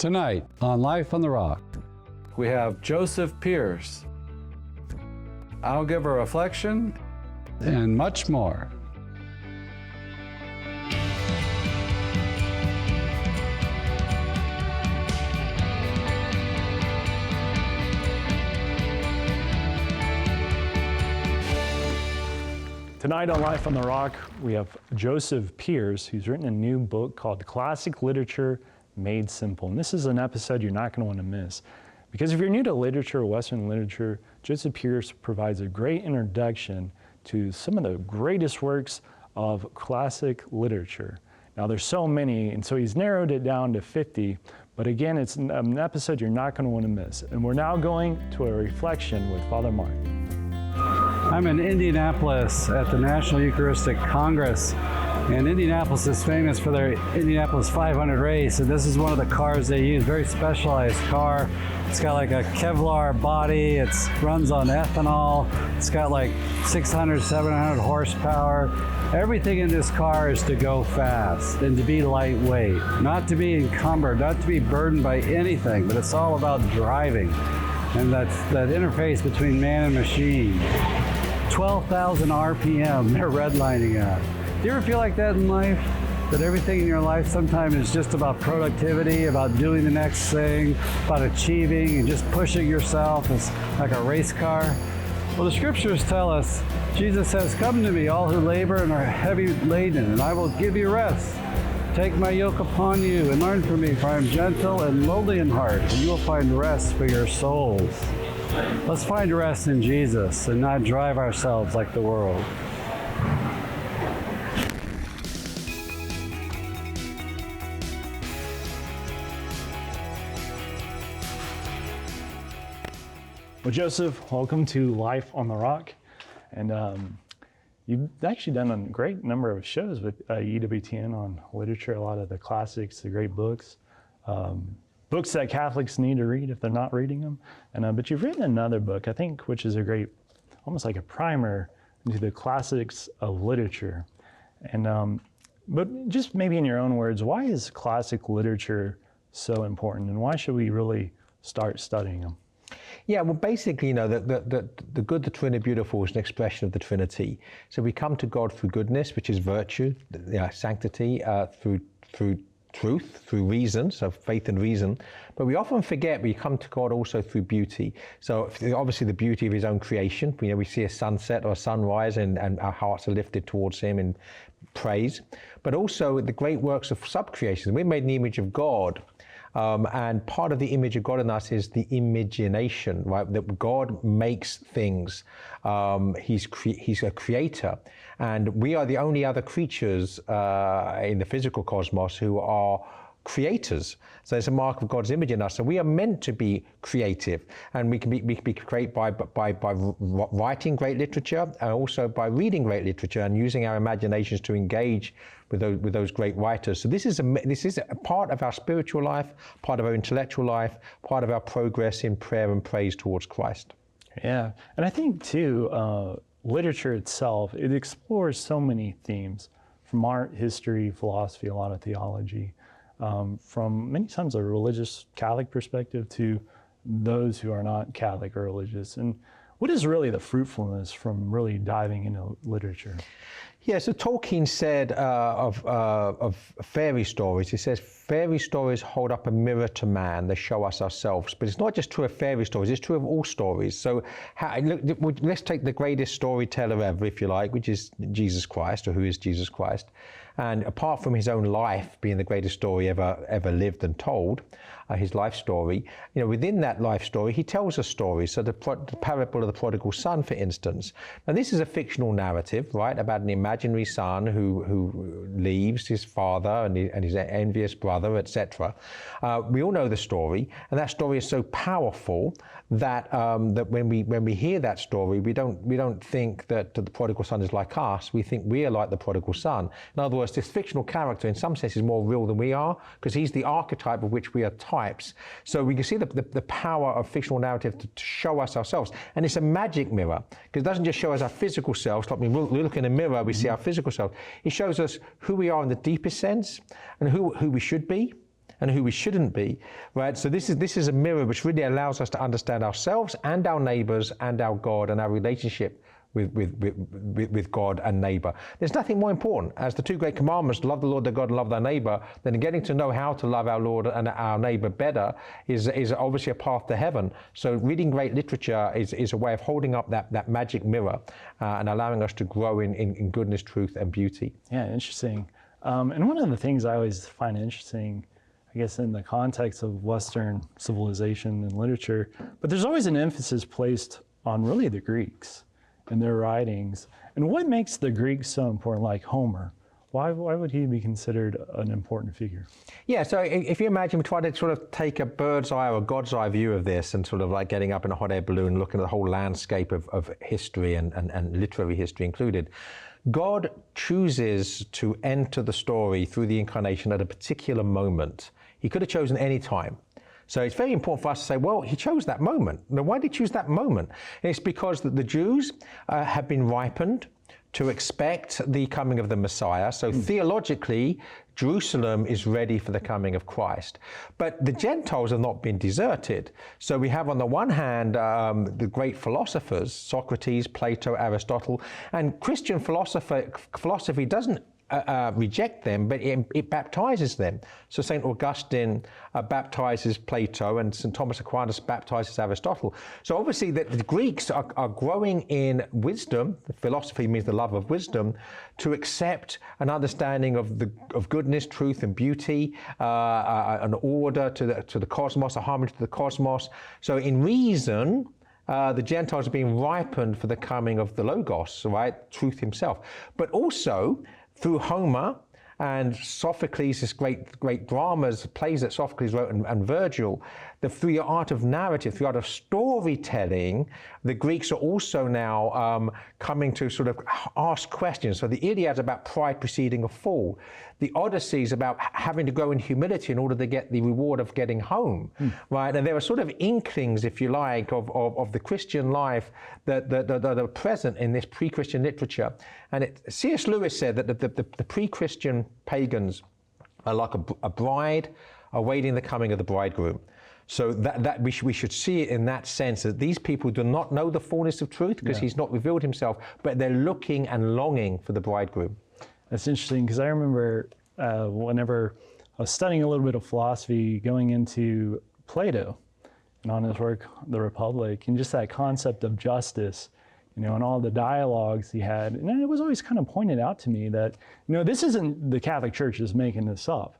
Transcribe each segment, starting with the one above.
Tonight on Life on the Rock, we have Joseph Pearce. I'll give a reflection and much more. Tonight on Life on the Rock, we have Joseph Pearce, who's written a new book called Classic Literature Made Simple. And this is an episode you're not going to want to miss. Because if you're new to literature, Western literature, Joseph Pearce provides a great introduction to some of the greatest works of classic literature. Now there's so many, and so he's narrowed it down to 50, but again, it's an episode you're not going to want to miss. And we're now going to a reflection with Father Mark. I'm in Indianapolis at the National Eucharistic Congress, and Indianapolis is famous for their Indianapolis 500 race, and this is one of the cars they use, very specialized car. It's got like a Kevlar body, it runs on ethanol, it's got like 600, 700 horsepower. Everything in this car is to go fast and to be lightweight, not to be encumbered, not to be burdened by anything, but it's all about driving. And that interface between man and machine. 12,000 RPM, they're redlining at. Do you ever feel like that in life? That everything in your life sometimes is just about productivity, about doing the next thing, about achieving and just pushing yourself. It's like a race car. Well, the scriptures tell us, Jesus says, "Come to me, all who labor and are heavy laden, and I will give you rest. Take my yoke upon you and learn from me, for I am gentle and lowly in heart, and you will find rest for your souls." Let's find rest in Jesus and not drive ourselves like the world. Well, Joseph, welcome to Life on the Rock. And you've actually done a great number of shows with EWTN on literature, a lot of the classics, the great books. Books that Catholics need to read if they're not reading them. And but you've written another book, I think, which is a great, almost like a primer into the classics of literature. And but just maybe in your own words, why is classic literature so important, and why should we really start studying them? Yeah, well, basically, you know, the good, the true, and the beautiful is an expression of the Trinity. So we come to God through goodness, which is virtue, sanctity, through truth, through reason, so faith and reason. But we often forget we come to God also through beauty. So obviously the beauty of his own creation. You know, we see a sunset or a sunrise and our hearts are lifted towards him in praise. But also the great works of sub-creation. We're made in the image of God. And part of the image of God in us is the imagination, right? That God makes things. He's a creator. And we are the only other creatures in the physical cosmos who are creators. So it's a mark of God's image in us. So we are meant to be creative, and we can be created by writing great literature, and also by reading great literature and using our imaginations to engage with those great writers. So this is a part of our spiritual life, part of our intellectual life, part of our progress in prayer and praise towards Christ. Yeah, and I think too, literature itself, it explores so many themes, from art, history, philosophy, a lot of theology, from many times a religious Catholic perspective to those who are not Catholic or religious. And what is really the fruitfulness from really diving into literature? Yeah, so Tolkien said of fairy stories, he says, fairy stories hold up a mirror to man, they show us ourselves. But it's not just true of fairy stories, it's true of all stories. So let's take the greatest storyteller ever, if you like, which is Jesus Christ, or who is Jesus Christ. And apart from his own life being the greatest story ever lived and told, his life story, you know, within that life story, he tells us stories. So the parable of the prodigal son, for instance. Now this is a fictional narrative, right, about an imaginary son who leaves his father and his envious brother, etc. We all know the story, and that story is so powerful that that when we hear that story, we don't think that the prodigal son is like us. We think we are like the prodigal son. In other words, this fictional character, in some sense, is more real than we are, because he's the archetype of which we are types. So we can see the power of fictional narrative to show us ourselves. And it's a magic mirror, because it doesn't just show us our physical selves, like we look in a mirror, we see our physical self. It shows us who we are in the deepest sense, and who we should be, and who we shouldn't be, right? So this is a mirror which really allows us to understand ourselves and our neighbors and our God and our relationship with God and neighbor. There's nothing more important as the two great commandments, love the Lord thy God and love thy neighbor, than getting to know how to love our Lord and our neighbor better is obviously a path to heaven. So reading great literature is a way of holding up that magic mirror and allowing us to grow in goodness, truth, and beauty. Yeah, interesting. And one of the things I always find interesting, I guess, in the context of Western civilization and literature, but there's always an emphasis placed on really the Greeks and their writings. And what makes the Greeks so important, like Homer? Why would he be considered an important figure? Yeah, so if you imagine we try to sort of take a bird's eye or a God's eye view of this and sort of like getting up in a hot air balloon, looking at the whole landscape of history and literary history included, God chooses to enter the story through the incarnation at a particular moment. He could have chosen any time. So it's very important for us to say, well, he chose that moment. Now, why did he choose that moment? And it's because the Jews have been ripened to expect the coming of the Messiah. So theologically, Jerusalem is ready for the coming of Christ. But the Gentiles have not been deserted. So we have on the one hand the great philosophers, Socrates, Plato, Aristotle, and Christian philosophy doesn't reject them, but it baptizes them. So St. Augustine baptizes Plato, and St. Thomas Aquinas baptizes Aristotle. So obviously the Greeks are growing in wisdom. Philosophy means the love of wisdom, to accept an understanding of goodness, truth, and beauty, an order to the cosmos, a harmony to the cosmos. So in reason, the Gentiles are being ripened for the coming of the Logos, right? Truth himself. But also, through Homer and Sophocles, this great dramas, plays that Sophocles wrote, and Virgil, through the art of narrative, through the art of storytelling, the Greeks are also now coming to sort of ask questions. So the Iliad is about pride preceding a fall. The Odyssey is about having to grow in humility in order to get the reward of getting home, right? And there are sort of inklings, if you like, of the Christian life that are present in this pre-Christian literature. And C.S. Lewis said that the pre-Christian pagans are like a bride awaiting the coming of the bridegroom. So that we should see it in that sense, that these people do not know the fullness of truth because he's not revealed himself, but they're looking and longing for the bridegroom. That's interesting, because I remember whenever I was studying a little bit of philosophy, going into Plato and on his work, The Republic, and just that concept of justice, and all the dialogues he had. And it was always kind of pointed out to me that, this isn't the Catholic Church just making this up.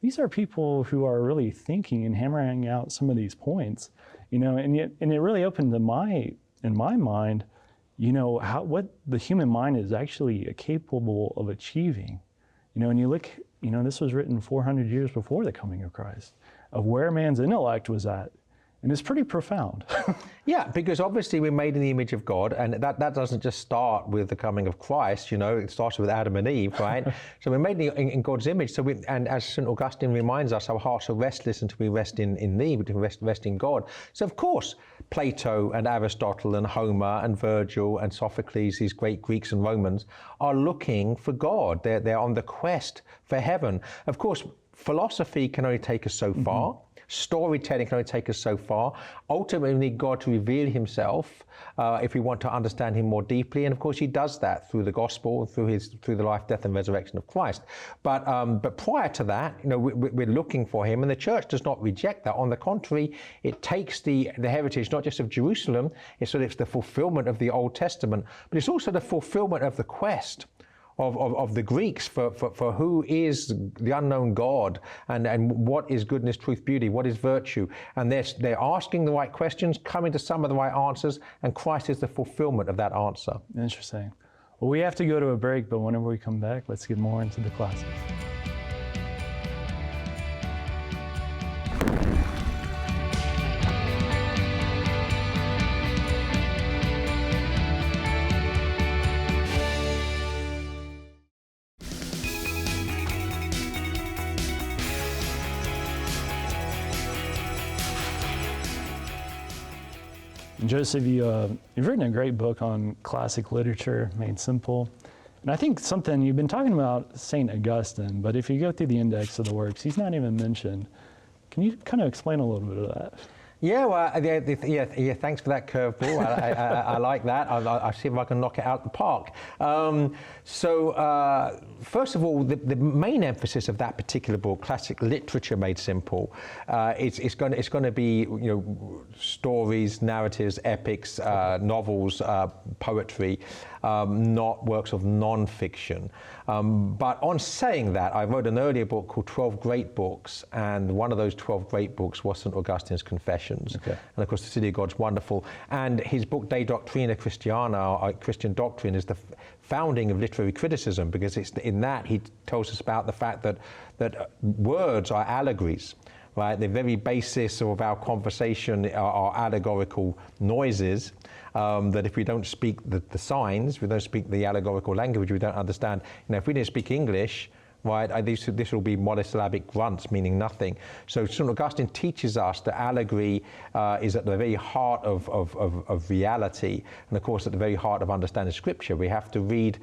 These are people who are really thinking and hammering out some of these points, and it really opened in my mind, what the human mind is actually capable of achieving. And you look, this was written 400 years before the coming of Christ, of where man's intellect was at. And it's pretty profound. Yeah, because obviously we're made in the image of God, and that doesn't just start with the coming of Christ, it starts with Adam and Eve, right? So we're made in God's image. So and as St. Augustine reminds us, our hearts are restless until we rest in thee, but rest in God. So of course, Plato and Aristotle and Homer and Virgil and Sophocles, these great Greeks and Romans, are looking for God. They're on the quest for heaven. Of course, philosophy can only take us so far. Storytelling can only take us so far. Ultimately, we need God to reveal himself if we want to understand him more deeply. And of course, he does that through the gospel, through the life, death, and resurrection of Christ. But prior to that, we're looking for him, and the church does not reject that. On the contrary, it takes the heritage, not just of Jerusalem, it's the fulfillment of the Old Testament, but it's also the fulfillment of the quest of the Greeks for who is the unknown God, and what is goodness, truth, beauty, what is virtue. And they're asking the right questions, coming to some of the right answers, and Christ is the fulfillment of that answer. Interesting. Well, we have to go to a break, but whenever we come back, let's get more into the classics. And Joseph, you've written a great book on classic literature, Made Simple. And I think something, you've been talking about St. Augustine, but if you go through the index of the works, he's not even mentioned. Can you kind of explain a little bit of that? Yeah, well, yeah, thanks for that curveball. I like that. I'll see if I can knock it out of the park. First of all, the main emphasis of that particular book, Classic Literature Made Simple, it's going to be stories, narratives, epics, novels, poetry, not works of non-fiction. But on saying that, I wrote an earlier book called 12 Great Books, and one of those 12 great books was St. Augustine's Confessions. Okay. And of course, The City of God's wonderful. And his book, De Doctrina Christiana, Christian Doctrine, is the founding of literary criticism, because it's in that he tells us about the fact that words are allegories. Right, the very basis of our conversation are allegorical noises. That if we don't speak the signs, we don't speak the allegorical language, we don't understand. If we didn't speak English, right, this will be monosyllabic grunts meaning nothing. So St. Augustine teaches us that allegory is at the very heart of reality, and of course at the very heart of understanding Scripture. We have to read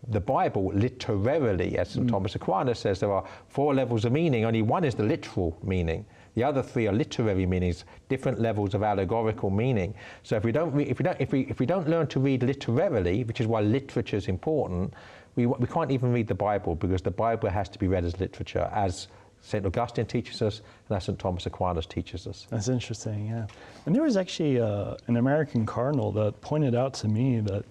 the Bible literarily. As St. Thomas Aquinas says, there are 4 levels of meaning. Only one is the literal meaning. The other 3 are literary meanings, different levels of allegorical meaning. So if we don't learn to read literarily, which is why literature is important, we can't even read the Bible, because the Bible has to be read as literature, as St. Augustine teaches us, and as St. Thomas Aquinas teaches us. That's interesting, yeah. And there was actually an American cardinal that pointed out to me that,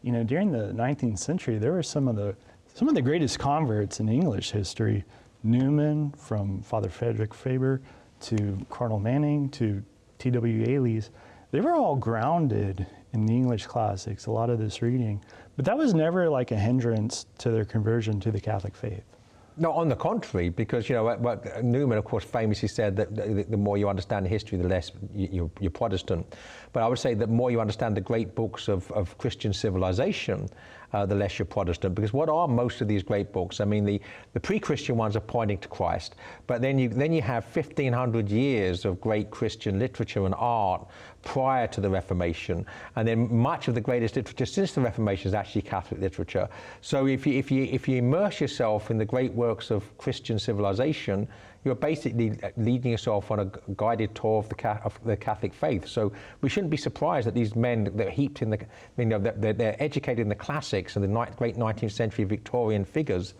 during the 19th century, there were some of the greatest converts in English history. Newman, from Father Frederick Faber, to Cardinal Manning, to T.W. Ailey's. They were all grounded in the English classics, a lot of this reading. But that was never like a hindrance to their conversion to the Catholic faith. No, on the contrary, because what Newman, of course, famously said that the more you understand history, the less you're Protestant. But I would say that the more you understand the great books of Christian civilization, the less you're Protestant. Because what are most of these great books? I mean, the pre-Christian ones are pointing to Christ, but then you have 1,500 years of great Christian literature and art prior to the Reformation, and then much of the greatest literature since the Reformation is actually Catholic literature. So if you immerse yourself in the great works of Christian civilization, you're basically leading yourself on a guided tour of the Catholic faith. So we shouldn't be surprised that these men that are heaped in they're educated in the classics and the great 19th century Victorian figures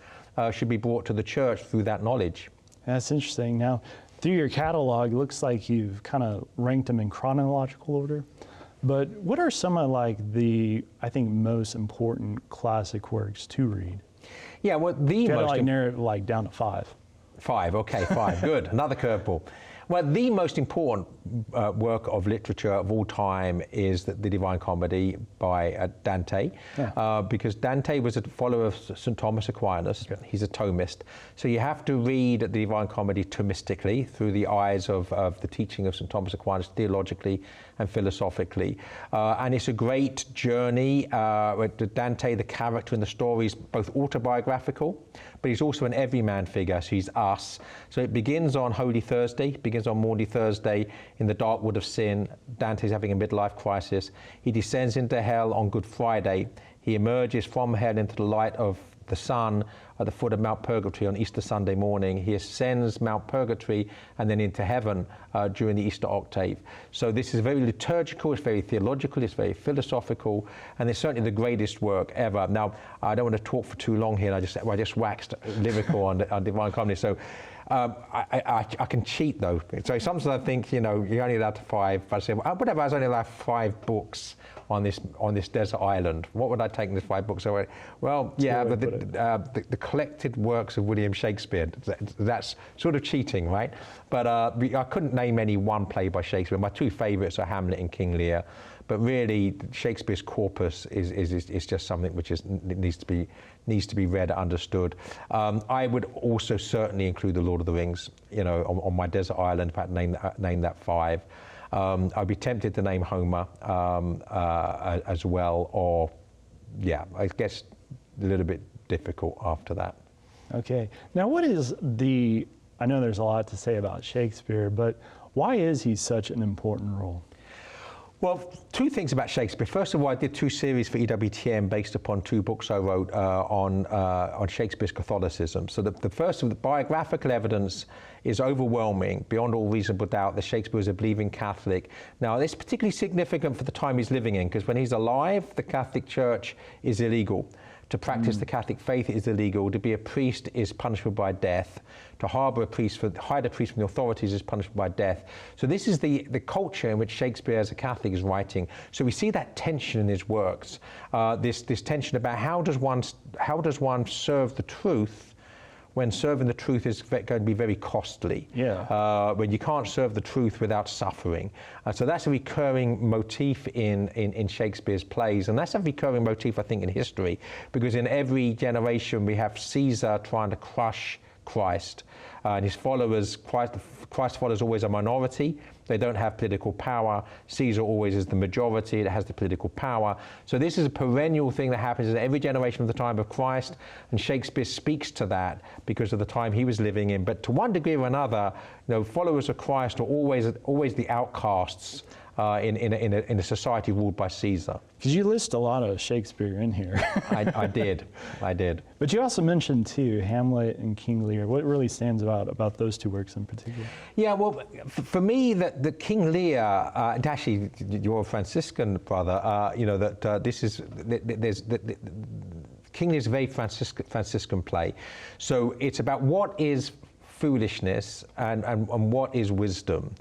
should be brought to the church through that knowledge. That's interesting. Now, through your catalog, it looks like you've kind of ranked them in chronological order. But what are some of I think, most important classic works to read? Yeah, well, narrow it down to 5. 5, okay, 5, good. Another curveball. Well, the most important work of literature of all time is the Divine Comedy by Dante, because Dante was a follower of St. Thomas Aquinas. Okay. He's a Thomist. So you have to read the Divine Comedy Thomistically, through the eyes of the teaching of St. Thomas Aquinas, theologically and philosophically. And it's a great journey. Dante, the character in the story, is both autobiographical, but he's also an everyman figure, so he's us. So it begins on Holy Thursday, begins on Maundy Thursday in the dark wood of sin. Dante's having a midlife crisis. He descends into hell on Good Friday. He emerges from hell into the light of the sun at the foot of Mount Purgatory on Easter Sunday morning. He ascends Mount Purgatory and then into heaven during the Easter octave. So this is very liturgical, it's very theological, it's very philosophical, and it's certainly the greatest work ever. Now, I don't want to talk for too long here. I just waxed lyrical on Divine Comedy. So I can cheat though. So sometimes I think, you're only allowed to 5. But I say, whatever, I was only allowed 5 books on this desert island. What would I take in this 5 books? So, well, yeah, but the collected works of William Shakespeare, that's sort of cheating, right? But I couldn't name any one play by Shakespeare. My 2 favorites are Hamlet and King Lear. But really, Shakespeare's corpus is just something which needs to be read, understood. I would also certainly include The Lord of the Rings, on my desert island, if I had name that 5. I'd be tempted to name Homer as well, or, yeah, I guess a little bit difficult after that. Okay. Now, what is I know there's a lot to say about Shakespeare, but why is he such an important role? Well, two things about Shakespeare. First of all, I did 2 series for EWTN based upon 2 books I wrote on Shakespeare's Catholicism. So the first of the biographical evidence is overwhelming, beyond all reasonable doubt, that Shakespeare was a believing Catholic. Now, this is particularly significant for the time he's living in, because when he's alive, the Catholic Church is illegal. To practice the Catholic faith is illegal. To be a priest is punishable by death. To hide a priest from the authorities is punishable by death. So this is the culture in which Shakespeare as a Catholic is writing. So we see that tension in his works. This tension about how does one serve the truth when serving the truth is going to be very costly. Yeah. When you can't serve the truth without suffering. So that's a recurring motif in Shakespeare's plays, and that's a recurring motif, I think, in history, because in every generation we have Caesar trying to crush Christ, and his followers. Christ's followers always a minority. They don't have political power. Caesar always is the majority that has the political power. So this is a perennial thing that happens in every generation of the time of Christ, and Shakespeare speaks to that because of the time he was living in. But to one degree or another, followers of Christ are always the outcasts in a society ruled by Caesar. Because you list a lot of Shakespeare in here. I did. But you also mentioned, too, Hamlet and King Lear. What really stands out about those 2 works in particular? Yeah, well, for me, the King Lear, and actually, you're a Franciscan brother, King Lear is a very Franciscan play. So it's about what is foolishness and what is wisdom.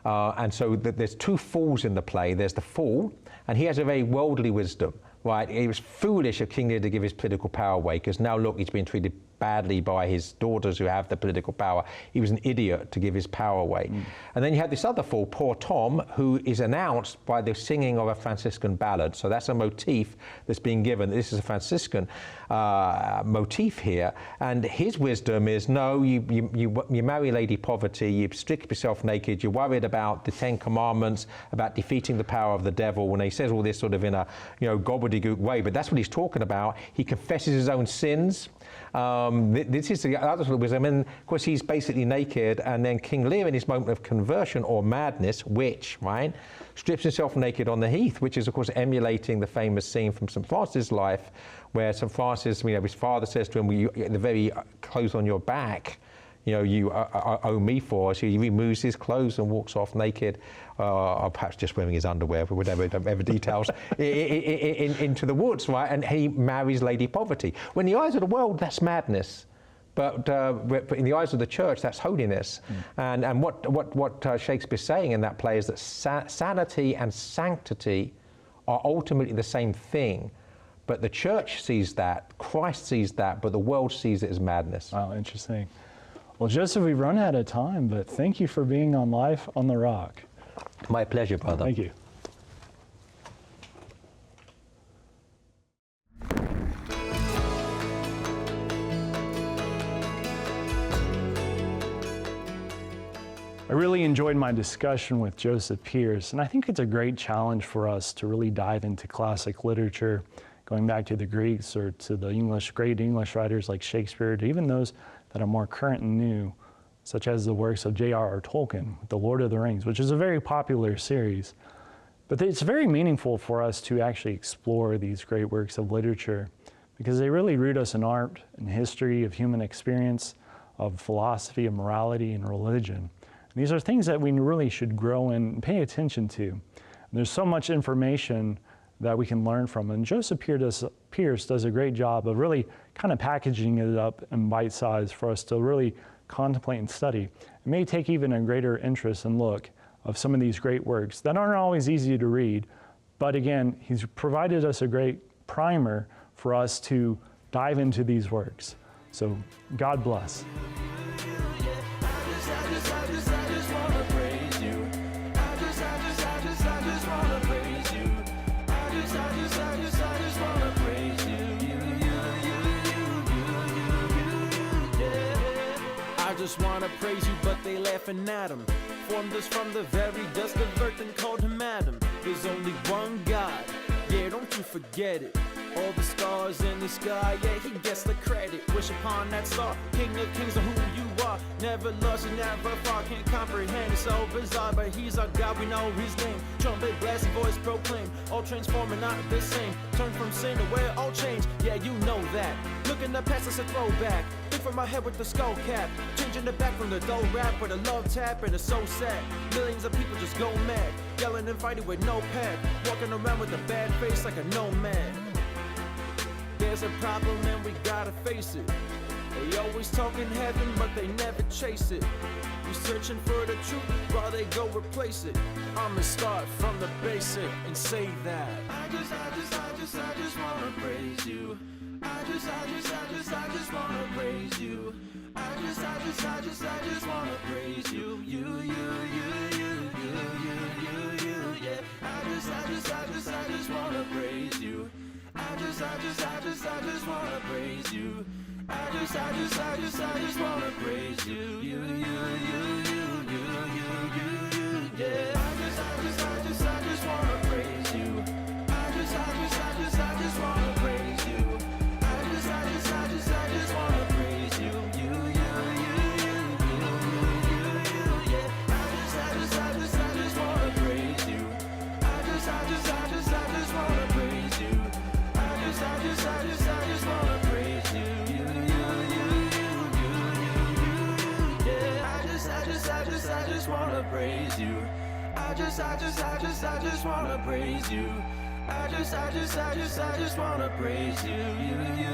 And so there's 2 fools in the play. There's the fool, and he has a very worldly wisdom, right? It was foolish of King Lear to give his political power away, because now look, he's been treated badly by his daughters who have the political power. He was an idiot to give his power away. And then you have this other fool, poor Tom, who is announced by the singing of a Franciscan ballad. So that's a motif that's being given. This is a Franciscan motif here. And his wisdom is, no, you marry Lady Poverty, you strip yourself naked, you're worried about the 10 Commandments, about defeating the power of the devil. When he says all this sort of in a gobbledygook way, but that's what he's talking about. He confesses his own sins. This is the other sort of wisdom, and of course he's basically naked, and then King Lear in his moment of conversion or madness, strips himself naked on the heath, which is of course emulating the famous scene from St. Francis' life, where St. Francis, his father says to him, the very clothes on your back, you owe me for. So he removes his clothes and walks off naked, or perhaps just wearing his underwear, but whatever details, into the woods, right? And he marries Lady Poverty. When in the eyes of the world, that's madness. But in the eyes of the church, that's holiness. And what Shakespeare's saying in that play is that sanity and sanctity are ultimately the same thing. But the church sees that, Christ sees that, but the world sees it as madness. Wow, interesting. Well, Joseph, we've run out of time, but thank you for being on Life on the Rock. My pleasure, brother. Thank you. I really enjoyed my discussion with Joseph Pearce, and I think it's a great challenge for us to really dive into classic literature, going back to the Greeks or to the great English writers like Shakespeare, to even those that are more current and new, such as the works of J.R.R. Tolkien, The Lord of the Rings, which is a very popular series. But it's very meaningful for us to actually explore these great works of literature, because they really root us in art and history of human experience, of philosophy, of morality, and religion. And these are things that we really should grow in and pay attention to. And there's so much information that we can learn from. And Joseph Pearce does a great job of really kind of packaging it up in bite size for us to really contemplate and study. It may take even a greater interest and look of some of these great works that aren't always easy to read, but again, he's provided us a great primer for us to dive into these works. So God bless. Just wanna praise you, but they laughing at him. Formed us from the very dust of earth and called him Adam. There's only one God, yeah, don't you forget it. All the stars in the sky, yeah, he gets the credit. Wish upon that star, King of kings of who you are. Never lost and never far, can't comprehend. It's so bizarre, but he's our God, we know his name. Trumpet blast, voice proclaim, all transforming, not the same. Turn from sin to where all change, yeah, you know that. Look in the past, it's a throwback. Think from my head with the skull cap. Changing the back from the dough rap with a love tap, and it's so sad. Millions of people just go mad, yelling and fighting with no pad. Walking around with a bad face like a nomad. There's a problem and we gotta face it. They always talk in heaven, but they never chase it. You searching for the truth while they go replace it. I'ma start from the basic and say that I just wanna praise you. I just wanna praise you. I just wanna praise you. You, yeah. I just wanna praise you. I just wanna praise you. I just wanna praise you. You, yeah. I just wanna praise you. I just wanna praise you. I just wanna praise you. You, yeah. I just wanna praise you. I just wanna praise you. I just wanna praise you. I just wanna praise you. I just wanna praise you. I just wanna praise you.